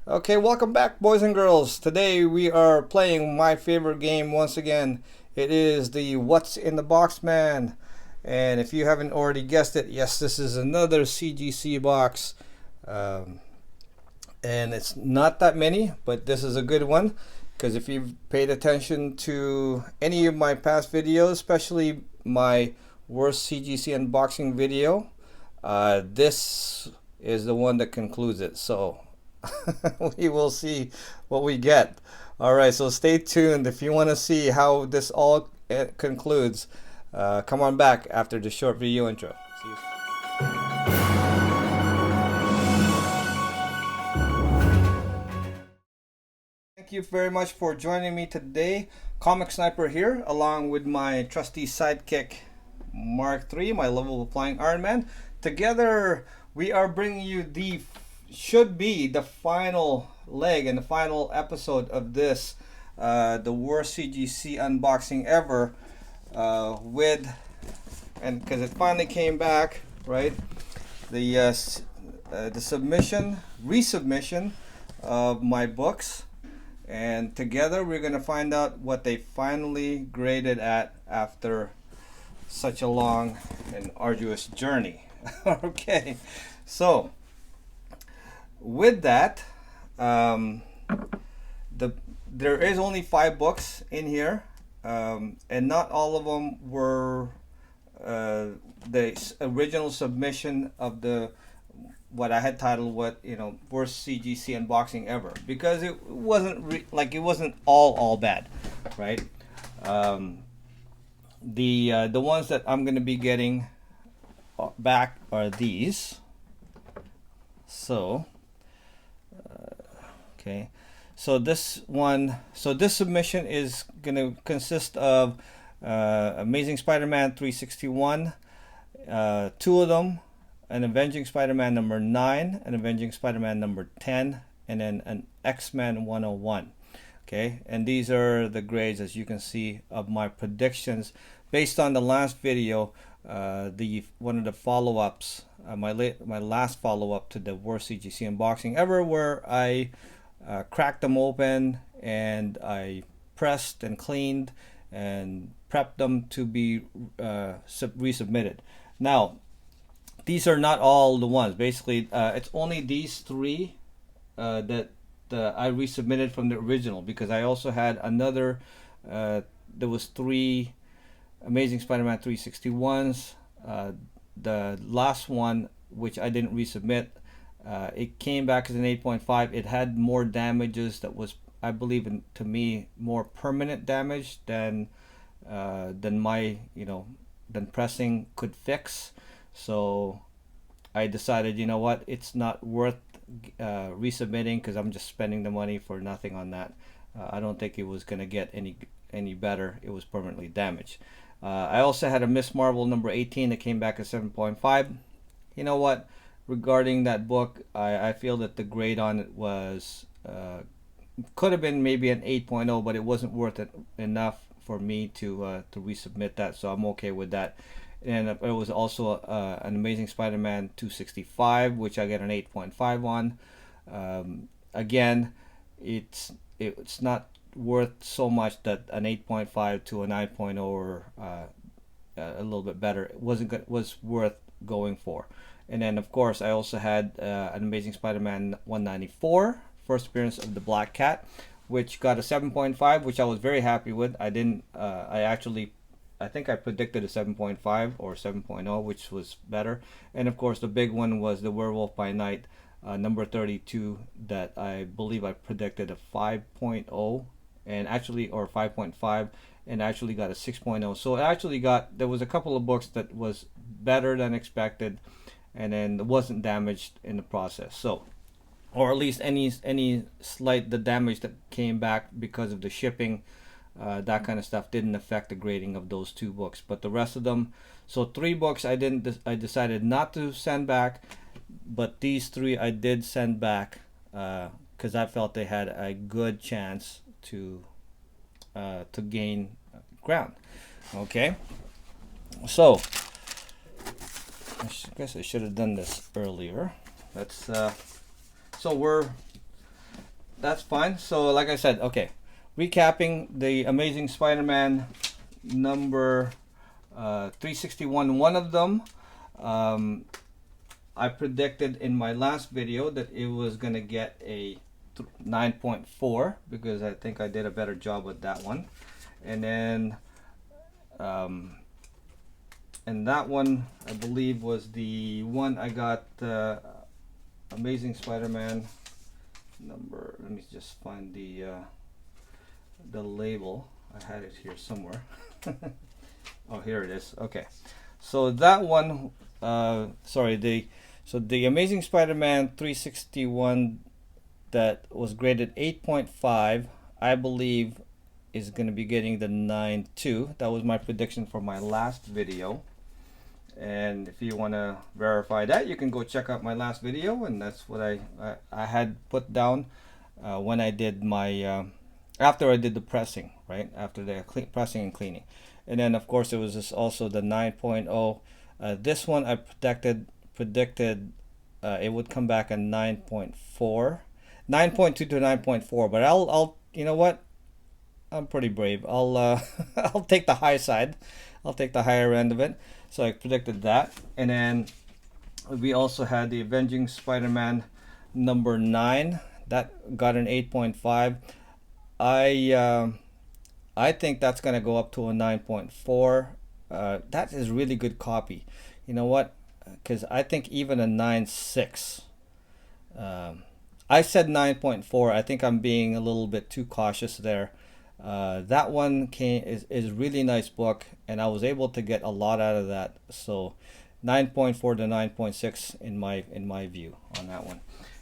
Okay, welcome back, boys and girls. Today we are playing my favorite game once again. It is the What's in the Box Man. And if you haven't already guessed it, yes, this is another CGC box. Um, and it's not that many, but this is a good one. Because if you've paid attention to any of my past videos, especially my worst CGC unboxing video, this is the one that concludes it. So we will see what we get. All right, so stay tuned if you want to see how this all concludes. Come on back after the short video intro. See you. Thank you very much for joining me today. Comic Sniper here, along with my trusty sidekick Mark III, my lovable flying Iron Man. Together, we are bringing you the should be the final leg and the final episode of this, the worst CGC unboxing ever, and because it finally came back, right? The resubmission of my books, and together we're gonna find out what they finally graded at after such a long and arduous journey. Okay, so with that, there is only 5 books in here, and not all of them were the original submission of the what I had titled worst CGC unboxing ever, because it wasn't it wasn't all bad, right? The ones that I'm gonna be getting back are these. So okay, so this submission is going to consist of Amazing Spider-Man 361, 2 of them, an Avenging Spider-Man number 9, an Avenging Spider-Man number 10, and then an X-Men 101. Okay, and these are the grades, as you can see, of my predictions based on the last video, one of the follow-ups, my last follow-up to the worst CGC unboxing ever, where I cracked them open and I pressed and cleaned and prepped them to be resubmitted. Now, these are not all the ones. Basically, it's only these 3 that I resubmitted from the original, because I also had another. There was 3 Amazing Spider-Man 361s. The last one, which I didn't resubmit, it came back as an 8.5. It had more damages that was, I believe, to me, more permanent damage than my, than pressing could fix. So I decided, you know what, it's not worth resubmitting, because I'm just spending the money for nothing on that. I don't think it was going to get any better. It was permanently damaged. I also had a Miss Marvel number 18 that came back at 7.5. You know what? Regarding that book, I feel that the grade on it was could have been maybe an 8.0, but it wasn't worth it enough for me to resubmit that, so I'm okay with that. And it was also an Amazing Spider-Man 265, which I get an 8.5 on. Again, it's not worth so much that an 8.5 to a 9.0 or a little bit better was worth going for. And then, of course, I also had an Amazing Spider-Man 194, first appearance of the Black Cat, which got a 7.5, which I was very happy with. I think I predicted a 7.5 or 7.0, which was better. And of course, the big one was the Werewolf by Night, number 32, that I believe I predicted a 5.0 and actually, or 5.5, and actually got a 6.0. So there was a couple of books that was better than expected, and then wasn't damaged in the process. So, or at least any slight the damage that came back because of the shipping, that kind of stuff didn't affect the grading of those 2 books. But the rest of them, so 3 books I decided not to send back, but these 3 I did send back because I felt they had a good chance to gain ground. Okay, so I guess I should have done this earlier. Let's so that's fine. So like I said, okay, recapping the Amazing Spider-Man number 361. One of them, I predicted in my last video that it was gonna get a 9.4 because I think I did a better job with that one. And then and that one I believe was the one I got, Amazing Spider-Man number, let me just find the label. I had it here somewhere. Oh, here it is. Okay, so that one, sorry, the Amazing Spider-Man 361 that was graded 8.5, I believe is going to be getting the 9.2. That was my prediction for my last video. And if you want to verify that, you can go check out my last video, and that's what I had put down when I did my after I did the pressing, right after the pressing and cleaning. And then of course it was just also the 9.0. This one I predicted it would come back at 9.4, 9.2 to 9.4. But I'll you know what, I'm pretty brave. I'll I'll take the high side. I'll take the higher end of it. So I predicted that. And then we also had the Avenging Spider-Man number 9 that got an 8.5. I think that's gonna go up to a 9.4. That is really good copy. You know what? Because I think even a 9.6. I said 9.4. I think I'm being a little bit too cautious there. That one is really nice book, and I was able to get a lot out of that. So 9.4 to 9.6 in my view on that one.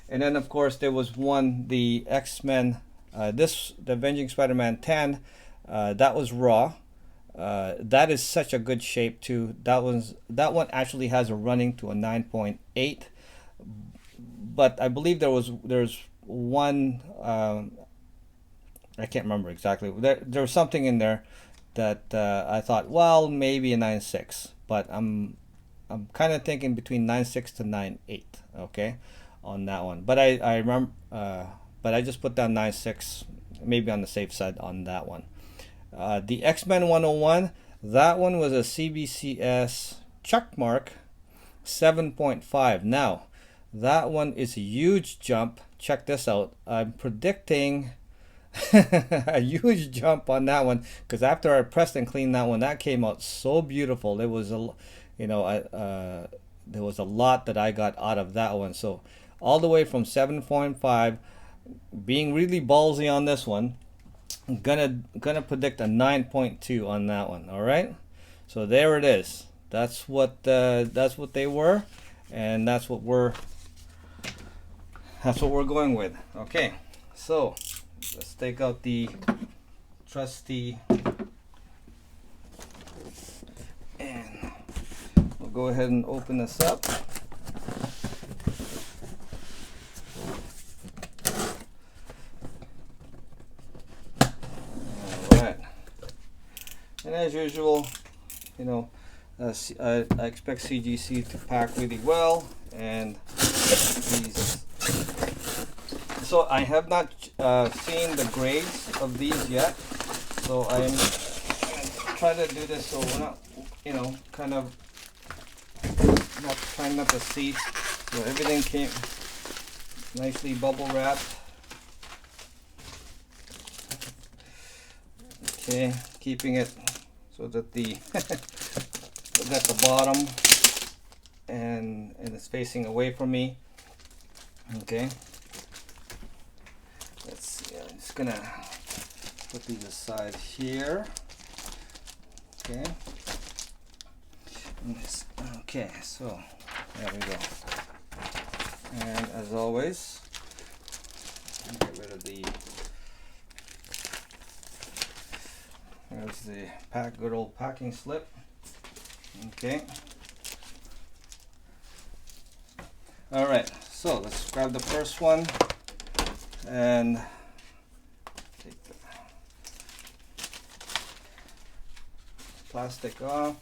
And then of course there was one, the X-Men, the Avenging Spider-Man 10, that was raw. That is such a good shape too. That one actually has a running to a 9.8, but I believe there's one, I can't remember exactly. There was something in there that I thought, well, maybe a 9.6, but I'm kind of thinking between 9.6 to 9.8. Okay, on that one. But I remember, but I just put down 9.6, maybe on the safe side on that one. The X-Men 101, that one was a CBCS checkmark 7.5. Now that one is a huge jump. Check this out. I'm predicting a huge jump on that one, because after I pressed and cleaned that one, that came out so beautiful. It was there was a lot that I got out of that one. So all the way from 7.5, being really ballsy on this one, I'm gonna predict a 9.2 on that one. All right, so there it is. That's what they were, and that's what we're going with. Okay, so let's take out the trusty, and we'll go ahead and open this up. Alright, and as usual, you know, I expect CGC to pack really well, and these. So I have not seen the grades of these yet, so I am trying to do this so we're not, you know, kind of not trying not to see. So everything came nicely bubble wrapped. Okay, keeping it so that the at the bottom and it's facing away from me. Okay. Let's see, I'm just gonna put these aside here. Okay. Okay, so there we go. And as always, get rid of there's the good old packing slip. Okay. All right, so let's grab the first one and take the plastic off.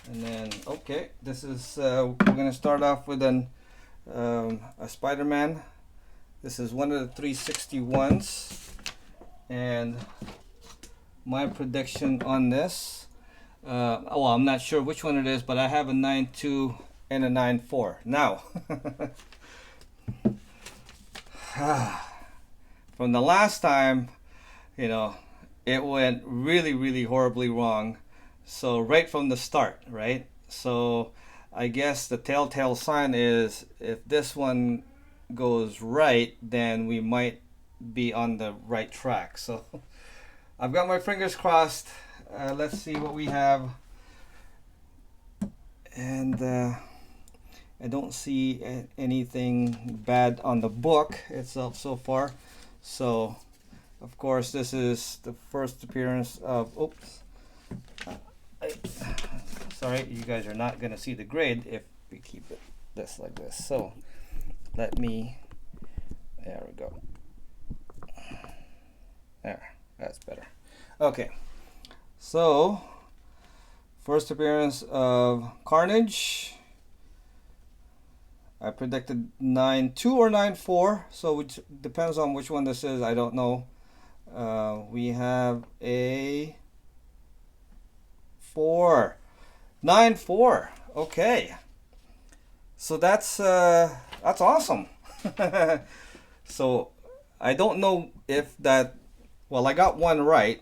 And then, okay, this is we're gonna start off with a Spider-Man This is one of the 361s, and my prediction on this, well, I'm not sure which one it is, but I have a 9.2 and a 9.4. Now, from the last time, you know, it went really horribly wrong. So right from the start, right? So I guess the telltale sign is if this one goes right, then we might be on the right track. So I've got my fingers crossed. Let's see what we have. And I don't see anything bad on the book itself so far. So of course this is the first appearance of, oops, sorry, you guys are not going to see the grade if we keep it this like this. So let me, there we go. There, that's better. Okay, so first appearance of Carnage. I predicted 9.2 or 9.4, so which depends on which one this is. I don't know. We have a 9.4. Okay, so that's awesome. So I don't know if that, well, I got one right,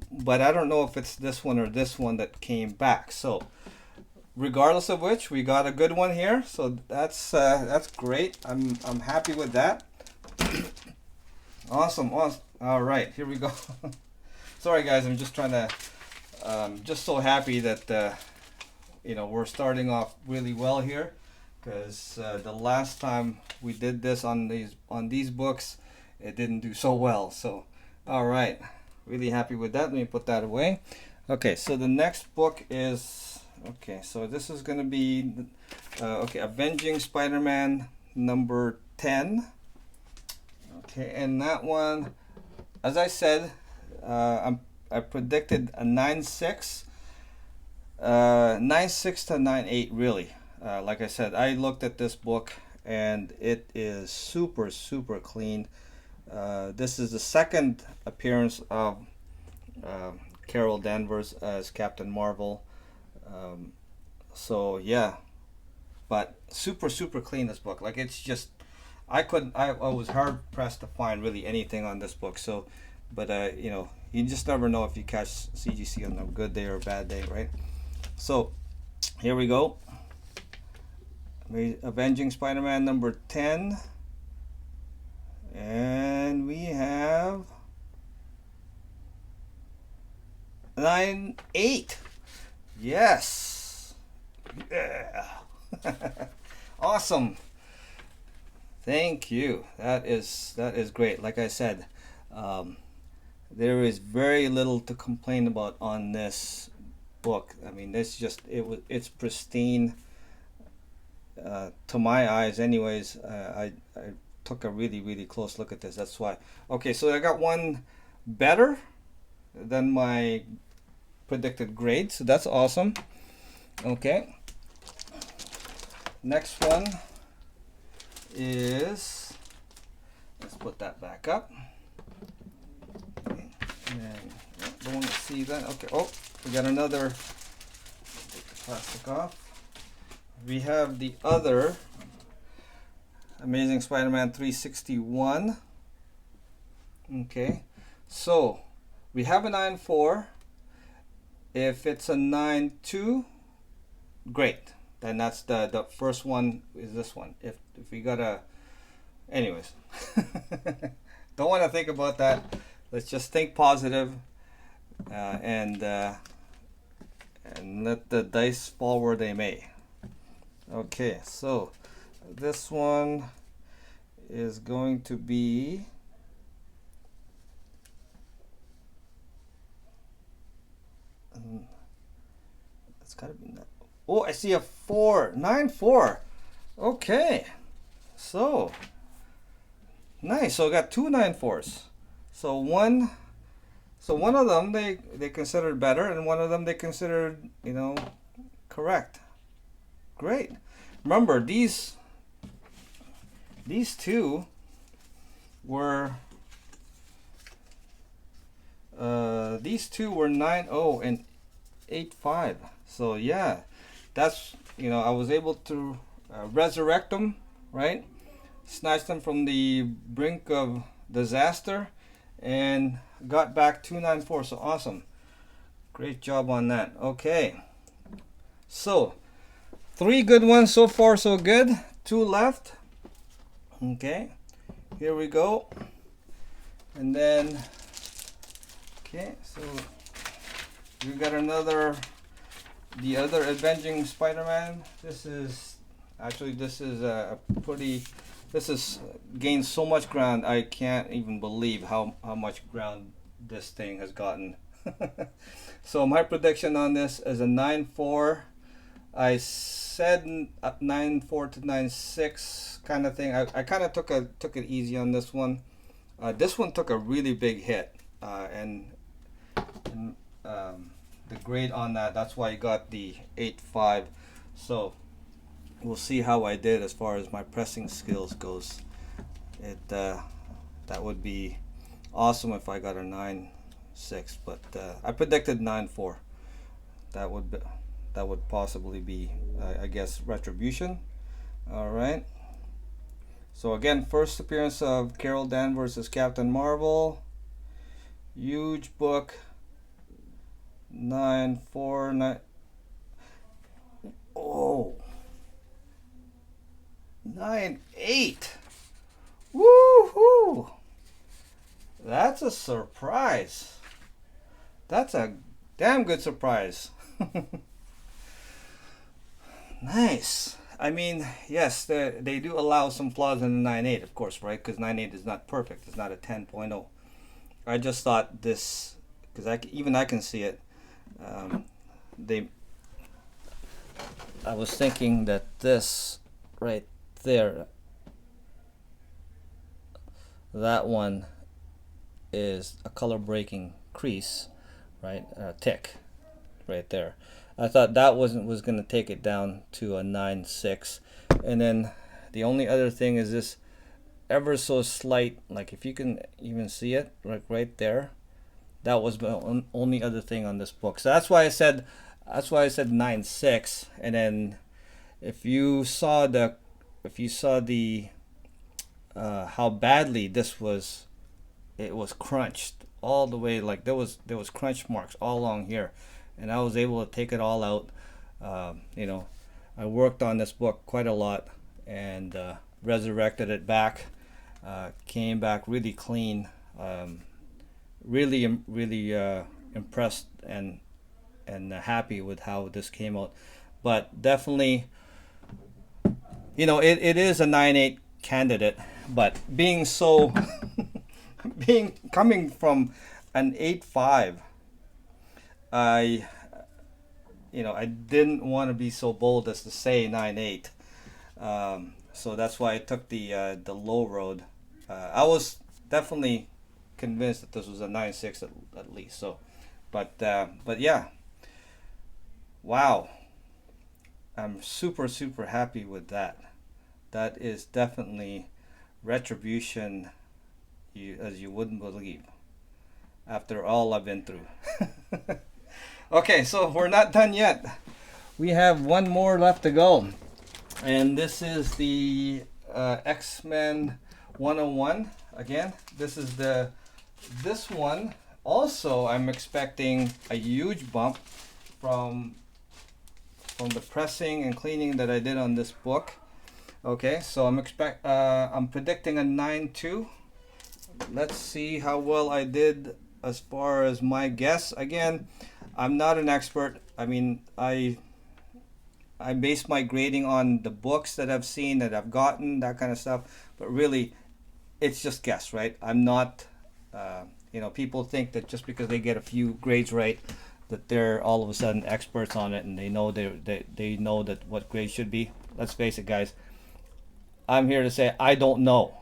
but I don't know if it's this one or this one that came back. So regardless of which, we got a good one here. So that's great. I'm happy with that. Awesome. All right, here we go. Sorry guys, I'm just trying to just so happy that you know, we're starting off really well here, because the last time we did this on these books, it didn't do so well. So all right, really happy with that. Let me put that away. Okay, so the next book is, okay, so this is going to be okay, Avenging Spider-Man number 10. Okay, and that one, as I said, I predicted a 9.6, 9.6 to 9.8 really. Like I said, I looked at this book and it is super clean. This is the second appearance of Carol Danvers as Captain Marvel. So yeah, but super clean, this book. Like, it's just, I was hard pressed to find really anything on this book. So, but you know, you just never know if you catch CGC on a good day or a bad day, right? So here we go. Avenging Spider-Man number 10, and we have 9.8. Yes. Yeah. Awesome. Thank you. That is great. Like I said, there is very little to complain about on this book. I mean, it's pristine to my eyes. Anyways, I took a really close look at this. That's why. Okay, so I got one better than my predicted grade, so that's awesome. Okay, next one is, let's put that back up. Okay. And don't want to see that. Okay, oh, we got another, take the plastic off. We have the other Amazing Spider-Man 361. Okay, so we have a 9.4. If it's a 9.2, great. Then that's the first one is this one. If we got a, anyways, don't want to think about that. Let's just think positive, and let the dice fall where they may. Okay, so this one is going to be it's gotta be that. Oh, I see a 9.4. Okay, so nice. So I got two 9.4s. So one of them they considered better, and one of them they considered, you know, correct. Great. Remember, these these two were 9.0 and 8.5. So yeah, that's, you know, I was able to resurrect them, right? Snatched them from the brink of disaster and got back 294. So awesome. Great job on that. Okay. So 3 good ones so far, so good. 2 left. Okay. Here we go. And then, okay, so we got the other Avenging Spider-Man. This is gained so much ground. I can't even believe how much ground this thing has gotten. So my prediction on this is a 9.4. I said 9.4 to 9.6 kind of thing. I kind of took it easy on this one. This one took a really big hit, and the grade on that's why I got the 8.5. So we'll see how I did as far as my pressing skills goes. That would be awesome if I got a 9.6, but I predicted 9.4. That would possibly be, I guess, retribution. All right. So again, first appearance of Carol Danvers as Captain Marvel. Huge book. 9.4. Oh. 9.8. Woohoo! That's a surprise. That's a damn good surprise. Nice. I mean, yes, they do allow some flaws in the 9.8, of course, right? Because 9.8 is not perfect. It's not a 10.0. I just thought this, because even I can see it. I was thinking that this right there, that one is a color breaking crease, right? Tick right there. I thought that was going to take it down to a 9.6. And then the only other thing is this ever so slight, like if you can even see it right there, that was the only other thing on this book. So that's why I said 9.6. And then if you saw the how badly this was, it was crunched all the way, like there was crunch marks all along here, and I was able to take it all out. You know, I worked on this book quite a lot and resurrected it back. Came back really clean. Really impressed and happy with how this came out. But definitely, you know, it is a 9.8 candidate, but being so coming from an 8.5, I didn't want to be so bold as to say 9.8. So that's why I took the low road. I was definitely convinced that this was a 9.6 at least. So, but yeah, wow, I'm super happy with that. That is definitely retribution, as you wouldn't believe, after all I've been through. Okay, so we're not done yet. We have one more left to go, and this is the X-Men 101. Again, this one also, I'm expecting a huge bump from the pressing and cleaning that I did on this book. Okay, so I'm predicting a 9.2. Let's see how well I did as far as my guess. Again, I'm not an expert. I mean, I base my grading on the books that I've seen, that I've gotten, that kind of stuff. But really, it's just guess, right? I'm not, people think that just because they get a few grades right, that they're all of a sudden experts on it and they know they know that what grade should be. Let's face it, guys. I'm here to say I don't know.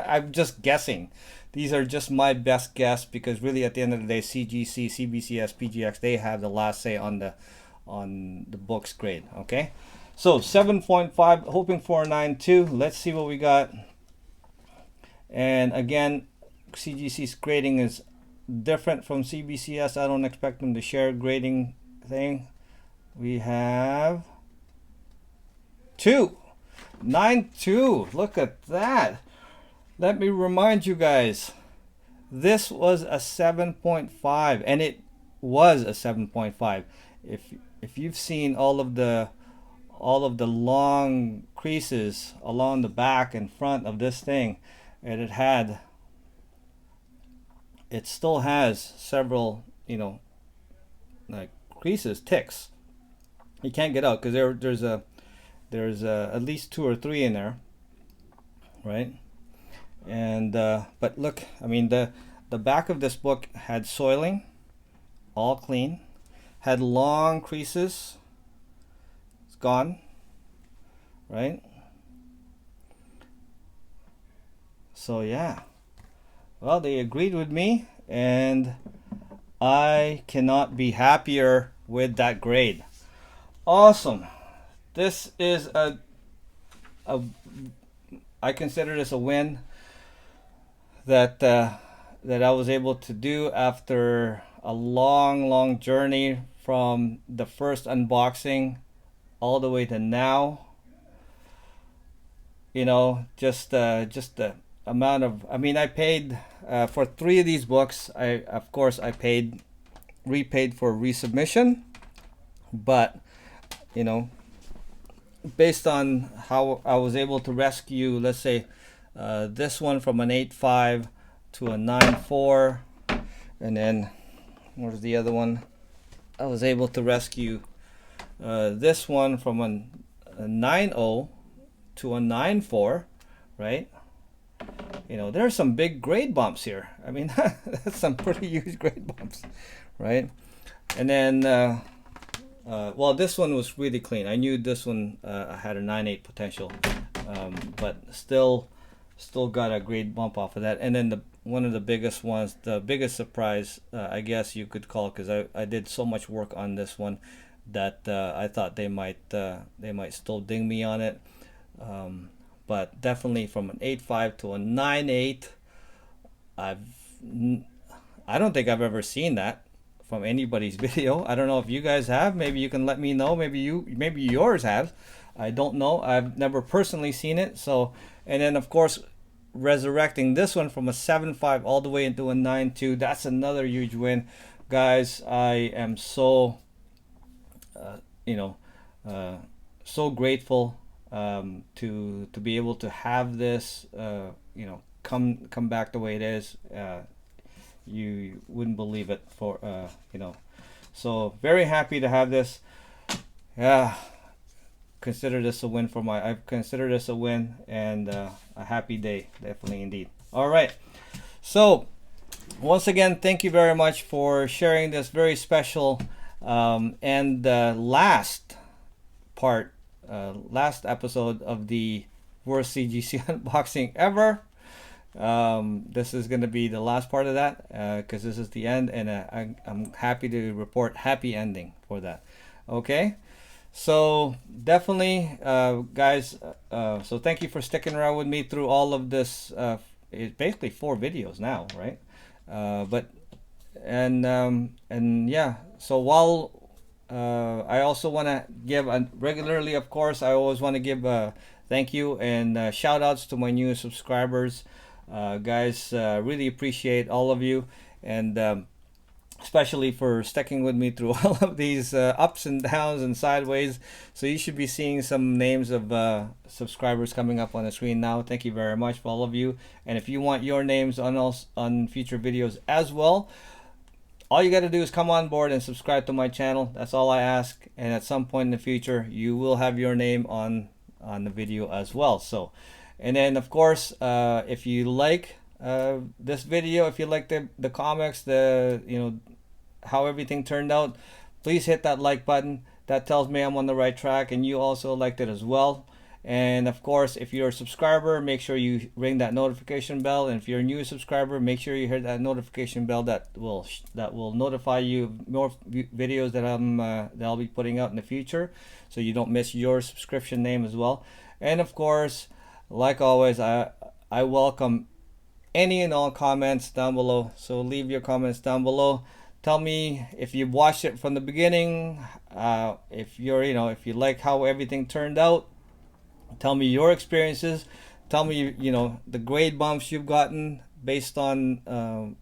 I'm just guessing. These are just my best guess, because really at the end of the day, CGC, CBCS, PGX, they have the last say on the book's grade. Okay, so 7.5, hoping for a 9.2. Let's see what we got. And again, CGC's grading is different from CBCS. I don't expect them to share grading thing. We have 9.2. Look at that. Let me remind you guys, this was a 7.5, and it was a 7.5. If you've seen all of the long creases along the back and front of this thing, and it still has several, like creases, ticks. You can't get out because there's at least 2 or 3 in there, right? And but look, I mean, the back of this book had soiling, all clean, had long creases, it's gone, right? So yeah, well, they agreed with me, and I cannot be happier with that grade. Awesome. This is I consider this a win that I was able to do after a long journey from the first unboxing all the way to now. Just the amount of, I mean, I paid for 3 of these books. I repaid for resubmission, but based on how I was able to rescue, let's say, this one from an 8.5 to a 9.4, and then where's the other one? I was able to rescue this one from a 9.0 to a 9.4, right? There are some big grade bumps here. I mean, that's some pretty huge grade bumps, right? And then well, this one was really clean. I knew this one had a 9.8 potential, but still got a grade bump off of that. And then one of the biggest ones, the biggest surprise, I guess you could call, because I did so much work on this one that I thought they might still ding me on it, but definitely from an 8.5 to a 9.8, I don't think I've ever seen that from anybody's video. I don't know if you guys have. Maybe you can let me know. Maybe yours have. I don't know. I've never personally seen it. So, and then of course, resurrecting this one from a 7.5 all the way into a 9.2. That's another huge win, guys. I am so so grateful to be able to have this come back the way it is. You wouldn't believe it so very happy to have this. Yeah, consider this a win I consider this a win, and a happy day, definitely indeed. All right, so once again, thank you very much for sharing this very special and last episode of the worst CGC unboxing ever. This is going to be the last part of that, because this is the end, and I'm happy to report happy ending for that. Okay, so definitely guys, so thank you for sticking around with me through all of this. It's basically 4 videos now, right? And yeah, so while I also want to give regularly, of course, I always want to give thank you and shout outs to my new subscribers. Guys, really appreciate all of you, and especially for sticking with me through all of these ups and downs and sideways. So you should be seeing some names of subscribers coming up on the screen now. Thank you very much for all of you. And if you want your names on future videos as well, all you got to do is come on board and subscribe to my channel. That's all I ask, and at some point in the future you will have your name on the video as well. So, and then of course, if you like this video, if you like the comics, how everything turned out, please hit that like button. That tells me I'm on the right track, and you also liked it as well. And of course, if you're a subscriber, make sure you ring that notification bell. And if you're a new subscriber, make sure you hit that notification bell that will notify you of more videos that I'll be putting out in the future, so you don't miss your subscription name as well. And of course, like always, I welcome any and all comments down below. So leave your comments down below. Tell me if you watched it from the beginning, if you're, if you like how everything turned out. Tell me your experiences. Tell me, the grade bumps you've gotten based on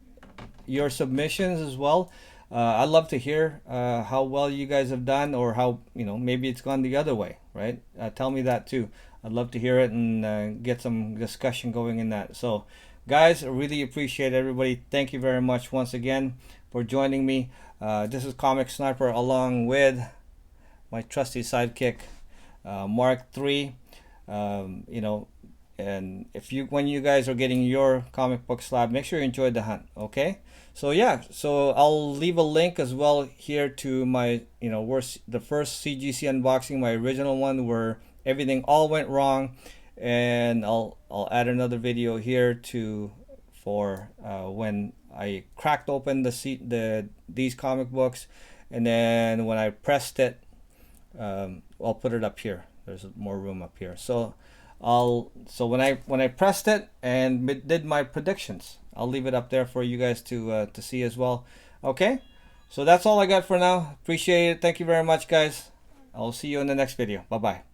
your submissions as well. I'd love to hear how well you guys have done, or how, maybe it's gone the other way, right? Tell me that too. I'd love to hear it and get some discussion going in that. So, guys, I really appreciate everybody. Thank you very much once again for joining me. This is Comic Sniper along with my trusty sidekick, Mark III. And when you guys are getting your comic book slab, make sure you enjoy the hunt. Okay, so yeah, so I'll leave a link as well here to my, the first CGC unboxing, my original one where everything all went wrong, and I'll add another video here for when I cracked open these comic books, and then when I pressed it, I'll put it up here. There's more room up here. So when I pressed it and did my predictions, I'll leave it up there for you guys to see as well. Okay, so that's all I got for now. Appreciate it. Thank you very much, guys. I'll see you in the next video. Bye bye.